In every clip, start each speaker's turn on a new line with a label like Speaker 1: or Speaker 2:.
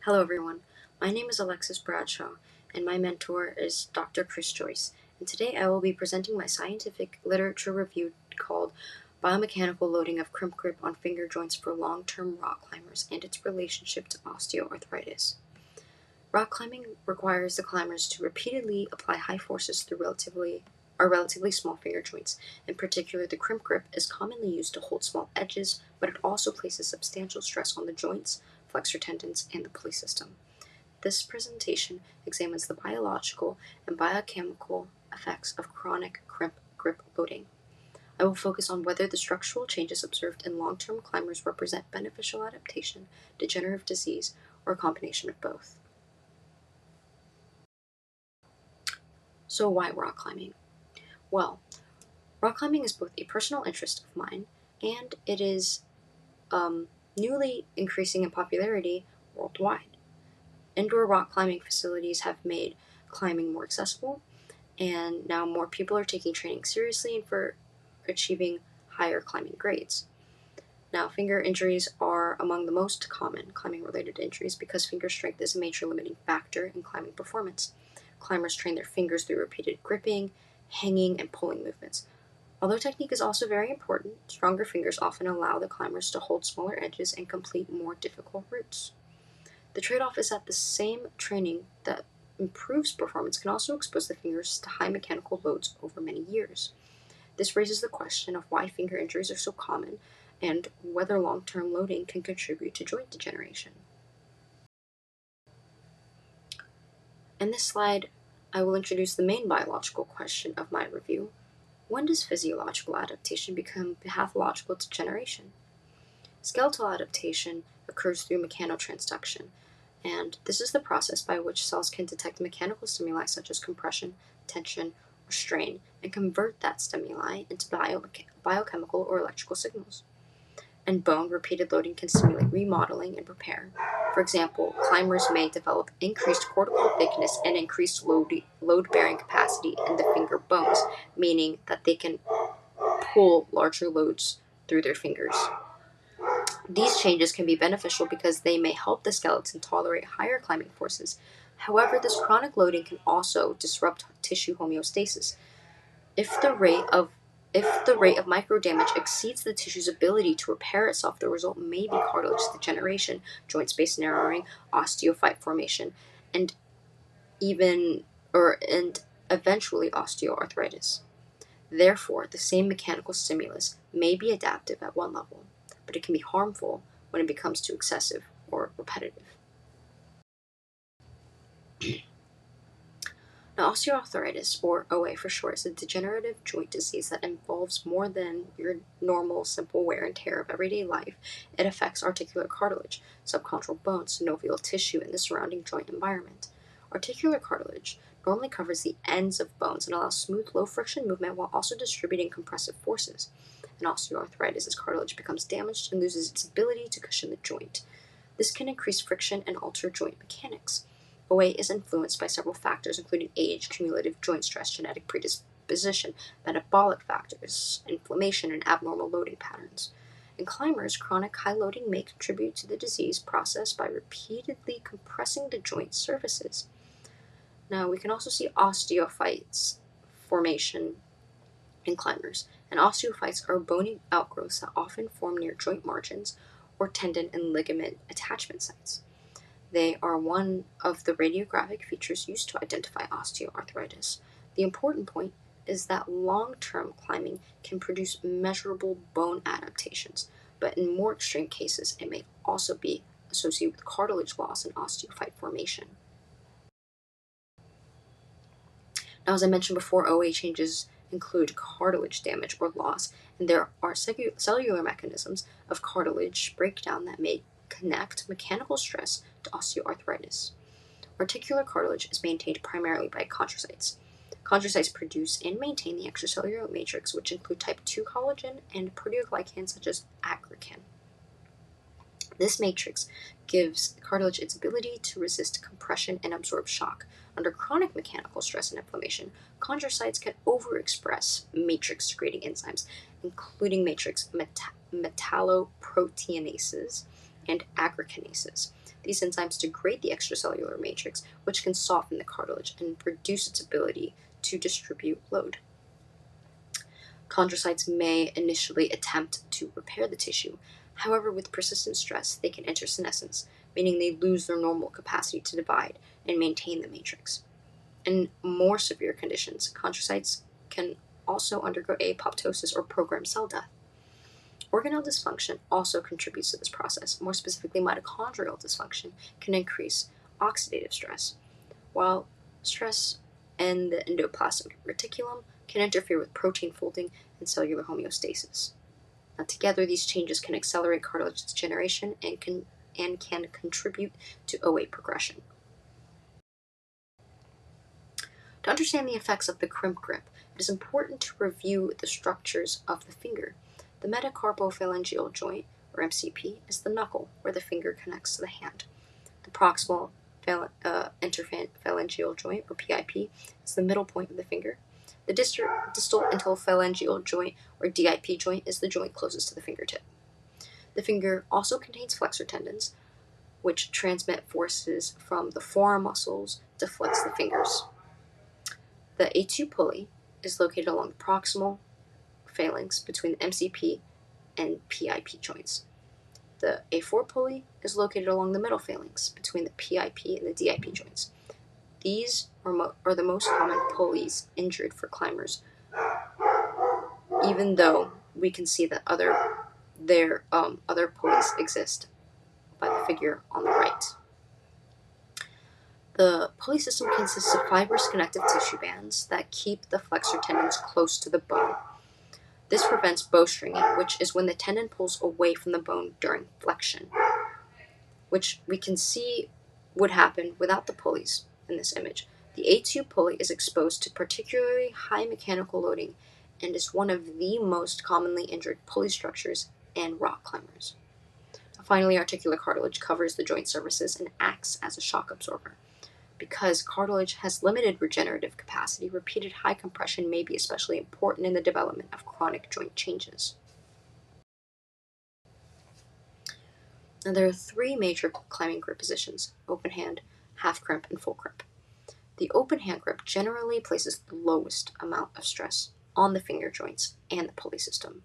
Speaker 1: Hello everyone, my name is Alexis Bradshaw, and my mentor is Dr. Chris Joyce, and today I will be presenting my scientific literature review called Biomechanical Loading of Crimp Grip on Finger Joints for Long-Term Rock Climbers and Its Relationship to Osteoarthritis. Rock climbing requires the climbers to repeatedly apply high forces through relatively small finger joints. In particular, the crimp grip is commonly used to hold small edges, but it also places substantial stress on the joints, flexor tendons, and the pulley system. This presentation examines the biological and biochemical effects of chronic crimp grip loading. I will focus on whether the structural changes observed in long-term climbers represent beneficial adaptation, degenerative disease, or a combination of both. So why rock climbing? Well, rock climbing is both a personal interest of mine and it is newly increasing in popularity worldwide. Indoor rock climbing facilities have made climbing more accessible, and now more people are taking training seriously and for achieving higher climbing grades. Now, finger injuries are among the most common climbing-related injuries because finger strength is a major limiting factor in climbing performance. Climbers train their fingers through repeated gripping, hanging, and pulling movements. Although technique is also very important, stronger fingers often allow the climbers to hold smaller edges and complete more difficult routes. The trade-off is that the same training that improves performance can also expose the fingers to high mechanical loads over many years. This raises the question of why finger injuries are so common and whether long-term loading can contribute to joint degeneration. In this slide, I will introduce the main biological question of my review. When does physiological adaptation become pathological degeneration? Skeletal adaptation occurs through mechanotransduction, and this is the process by which cells can detect mechanical stimuli such as compression, tension, or strain, and convert that stimuli into biochemical or electrical signals. And bone repeated loading can stimulate remodeling and repair. For example, climbers may develop increased cortical thickness and increased load-bearing capacity in the finger bones, meaning that they can pull larger loads through their fingers. These changes can be beneficial because they may help the skeleton tolerate higher climbing forces. However, this chronic loading can also disrupt tissue homeostasis. If the rate of micro damage exceeds the tissue's ability to repair itself, the result may be cartilage degeneration, joint space narrowing, osteophyte formation, and eventually osteoarthritis. Therefore, the same mechanical stimulus may be adaptive at one level, but it can be harmful when it becomes too excessive or repetitive. Now, osteoarthritis, or OA for short, is a degenerative joint disease that involves more than your normal simple wear and tear of everyday life. It affects articular cartilage, subchondral bone, synovial tissue, and the surrounding joint environment. Articular cartilage normally covers the ends of bones and allows smooth, low-friction movement while also distributing compressive forces. In osteoarthritis, as cartilage becomes damaged and loses its ability to cushion the joint. This can increase friction and alter joint mechanics. OA is influenced by several factors, including age, cumulative joint stress, genetic predisposition, metabolic factors, inflammation, and abnormal loading patterns. In climbers, chronic high loading may contribute to the disease process by repeatedly compressing the joint surfaces. Now, we can also see osteophytes formation in climbers, and osteophytes are bony outgrowths that often form near joint margins or tendon and ligament attachment sites. They are one of the radiographic features used to identify osteoarthritis. The important point is that long-term climbing can produce measurable bone adaptations, but in more extreme cases, it may also be associated with cartilage loss and osteophyte formation. Now, as I mentioned before, OA changes include cartilage damage or loss, and there are cellular mechanisms of cartilage breakdown that may connect mechanical stress to osteoarthritis. Articular cartilage is maintained primarily by chondrocytes. Chondrocytes produce and maintain the extracellular matrix, which include type 2 collagen and proteoglycans such as aggrecan. This matrix gives cartilage its ability to resist compression and absorb shock. Under chronic mechanical stress and inflammation, chondrocytes can overexpress matrix-secreting enzymes, including matrix metalloproteinases and aggregationases. These enzymes degrade the extracellular matrix, which can soften the cartilage and reduce its ability to distribute load. Chondrocytes may initially attempt to repair the tissue. However, with persistent stress, they can enter senescence, meaning they lose their normal capacity to divide and maintain the matrix. In more severe conditions, chondrocytes can also undergo apoptosis or programmed cell death. Organelle dysfunction also contributes to this process. More specifically, mitochondrial dysfunction can increase oxidative stress, while stress in the endoplasmic reticulum can interfere with protein folding and cellular homeostasis. Now, together, these changes can accelerate cartilage degeneration and can contribute to OA progression. To understand the effects of the crimp grip, it is important to review the structures of the finger. The metacarpophalangeal joint, or MCP, is the knuckle where the finger connects to the hand. The proximal interphalangeal joint, or PIP, is the middle point of the finger. The distal interphalangeal joint, or DIP joint, is the joint closest to the fingertip. The finger also contains flexor tendons, which transmit forces from the forearm muscles to flex the fingers. The A2 pulley is located along the proximal phalanx between the MCP and PIP joints. The A4 pulley is located along the middle phalanx between the PIP and the DIP joints. These are the most common pulleys injured for climbers, even though we can see that other pulleys exist by the figure on the right. The pulley system consists of fibrous connective tissue bands that keep the flexor tendons close to the bone. This prevents bowstringing, which is when the tendon pulls away from the bone during flexion, which we can see would happen without the pulleys in this image. The A2 pulley is exposed to particularly high mechanical loading and is one of the most commonly injured pulley structures in rock climbers. Finally, articular cartilage covers the joint surfaces and acts as a shock absorber. Because cartilage has limited regenerative capacity, repeated high compression may be especially important in the development of chronic joint changes. Now, there are three major climbing grip positions: open hand, half crimp, and full crimp. The open hand grip generally places the lowest amount of stress on the finger joints and the pulley system.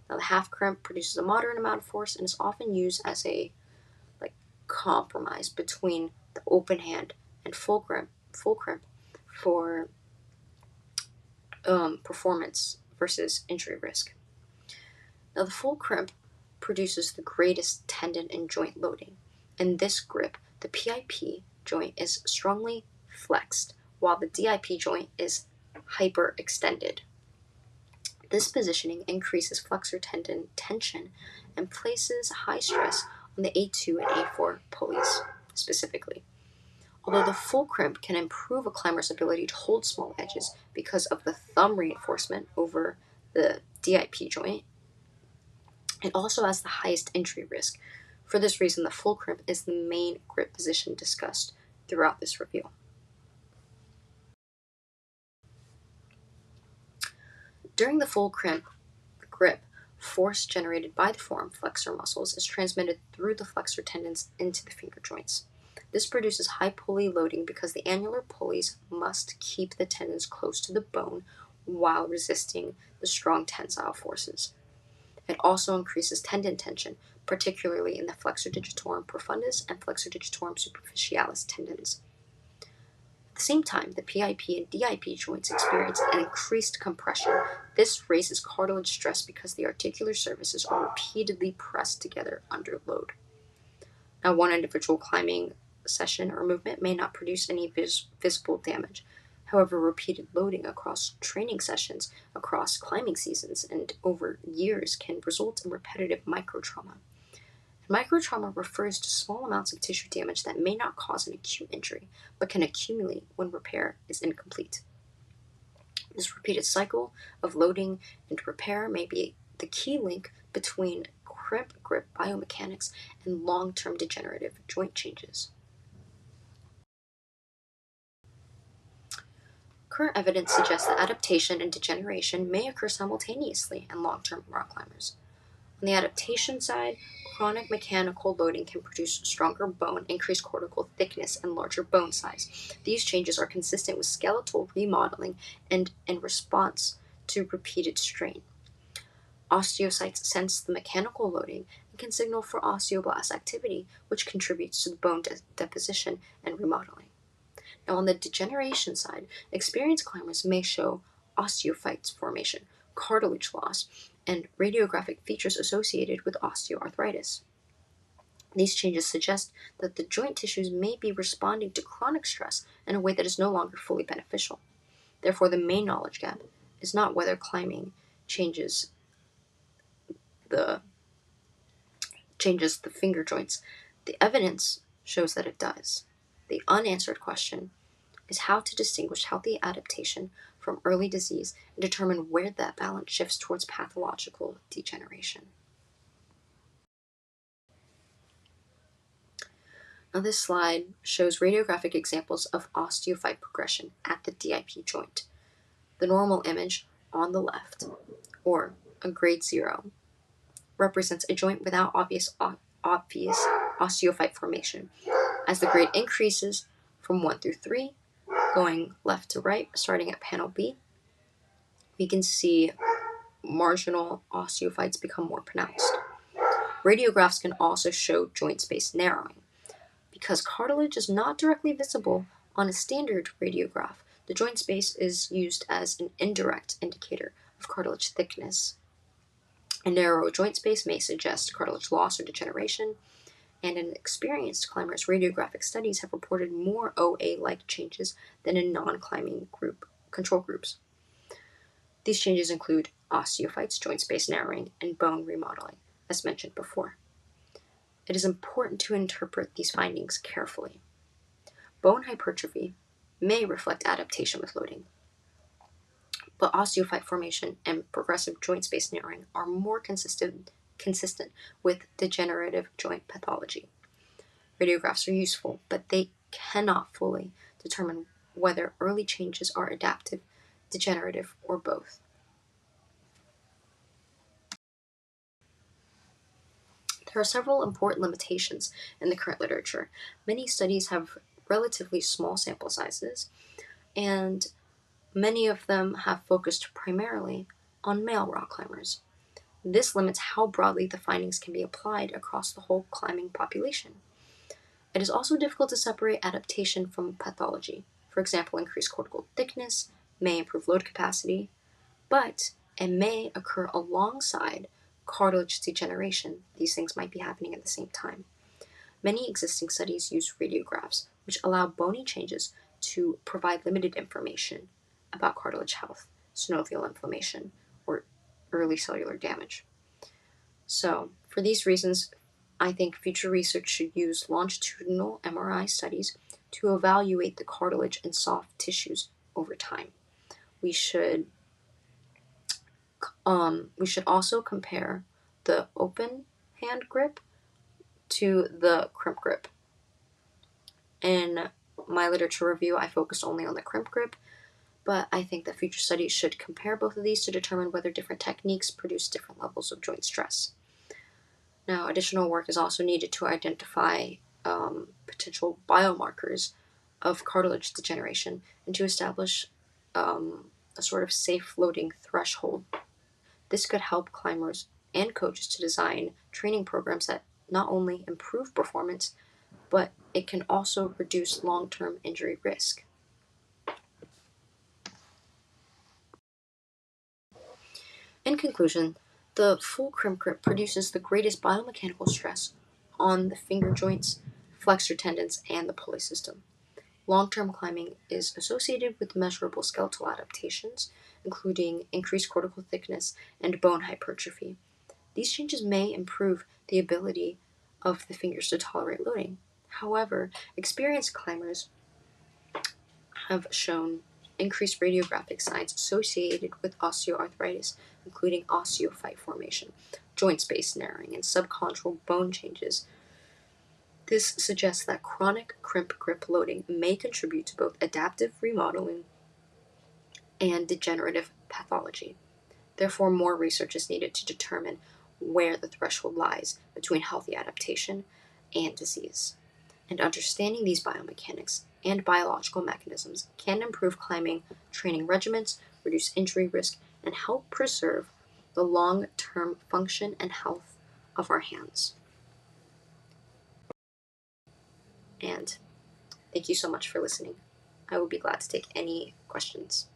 Speaker 1: Now, the half crimp produces a moderate amount of force and is often used as a compromise between the open hand and full crimp for performance versus injury risk. Now, the full crimp produces the greatest tendon and joint loading. In this grip, the PIP joint is strongly flexed, while the DIP joint is hyperextended. This positioning increases flexor tendon tension and places high stress on the A2 and A4 pulleys specifically. Although the full crimp can improve a climber's ability to hold small edges because of the thumb reinforcement over the DIP joint, it also has the highest injury risk. For this reason, the full crimp is the main grip position discussed throughout this review. During the full crimp grip, force generated by the forearm flexor muscles is transmitted through the flexor tendons into the finger joints. This produces high pulley loading because the annular pulleys must keep the tendons close to the bone while resisting the strong tensile forces. It also increases tendon tension, particularly in the flexor digitorum profundus and flexor digitorum superficialis tendons. At the same time, the PIP and DIP joints experience an increased compression. This raises cartilage stress because the articular surfaces are repeatedly pressed together under load. Now, one individual climbing session or movement may not produce any visible damage. However, repeated loading across training sessions, across climbing seasons, and over years can result in repetitive microtrauma. Microtrauma refers to small amounts of tissue damage that may not cause an acute injury, but can accumulate when repair is incomplete. This repeated cycle of loading and repair may be the key link between crimp grip biomechanics and long-term degenerative joint changes. Current evidence suggests that adaptation and degeneration may occur simultaneously in long-term rock climbers. On the adaptation side, chronic mechanical loading can produce stronger bone, increased cortical thickness, and larger bone size. These changes are consistent with skeletal remodeling and in response to repeated strain. Osteocytes sense the mechanical loading and can signal for osteoblast activity, which contributes to the bone deposition and remodeling. Now, on the degeneration side, experienced climbers may show osteophytes formation, cartilage loss, and radiographic features associated with osteoarthritis. These changes suggest that the joint tissues may be responding to chronic stress in a way that is no longer fully beneficial. Therefore, the main knowledge gap is not whether climbing changes the finger joints. The evidence shows that it does. The unanswered question is how to distinguish healthy adaptation from early disease and determine where that balance shifts towards pathological degeneration. Now, this slide shows radiographic examples of osteophyte progression at the DIP joint. The normal image on the left, or a grade 0, represents a joint without obvious osteophyte formation. As the grade increases from 1 through 3, going left to right, starting at panel B, we can see marginal osteophytes become more pronounced. Radiographs can also show joint space narrowing. Because cartilage is not directly visible on a standard radiograph, the joint space is used as an indirect indicator of cartilage thickness. A narrow joint space may suggest cartilage loss or degeneration, and in experienced climbers, radiographic studies have reported more OA-like changes than in non-climbing control groups. These changes include osteophytes, joint space narrowing, and bone remodeling, as mentioned before. It is important to interpret these findings carefully. Bone hypertrophy may reflect adaptation with loading, but osteophyte formation and progressive joint space narrowing are more consistent with degenerative joint pathology. Radiographs are useful, but they cannot fully determine whether early changes are adaptive, degenerative, or both. There are several important limitations in the current literature. Many studies have relatively small sample sizes, and many of them have focused primarily on male rock climbers. This limits how broadly the findings can be applied across the whole climbing population. It is also difficult to separate adaptation from pathology. For example, increased cortical thickness may improve load capacity, but it may occur alongside cartilage degeneration. These things might be happening at the same time. Many existing studies use radiographs, which allow bony changes to provide limited information about cartilage health, synovial inflammation, or early cellular damage. So, for these reasons, I think future research should use longitudinal MRI studies to evaluate the cartilage and soft tissues over time. We should also compare the open hand grip to the crimp grip. In my literature review, I focused only on the crimp grip, but I think that future studies should compare both of these to determine whether different techniques produce different levels of joint stress. Now, additional work is also needed to identify potential biomarkers of cartilage degeneration and to establish a sort of safe loading threshold. This could help climbers and coaches to design training programs that not only improve performance, but it can also reduce long-term injury risk. In conclusion, the full crimp grip produces the greatest biomechanical stress on the finger joints, flexor tendons, and the pulley system. Long-term climbing is associated with measurable skeletal adaptations, including increased cortical thickness and bone hypertrophy. These changes may improve the ability of the fingers to tolerate loading. However, experienced climbers have shown increased radiographic signs associated with osteoarthritis, including osteophyte formation, joint space narrowing, and subchondral bone changes. This suggests that chronic crimp grip loading may contribute to both adaptive remodeling and degenerative pathology. Therefore, more research is needed to determine where the threshold lies between healthy adaptation and disease. And understanding these biomechanics and biological mechanisms can improve climbing training regimens, reduce injury risk, and help preserve the long term function and health of our hands. And thank you so much for listening. I will be glad to take any questions.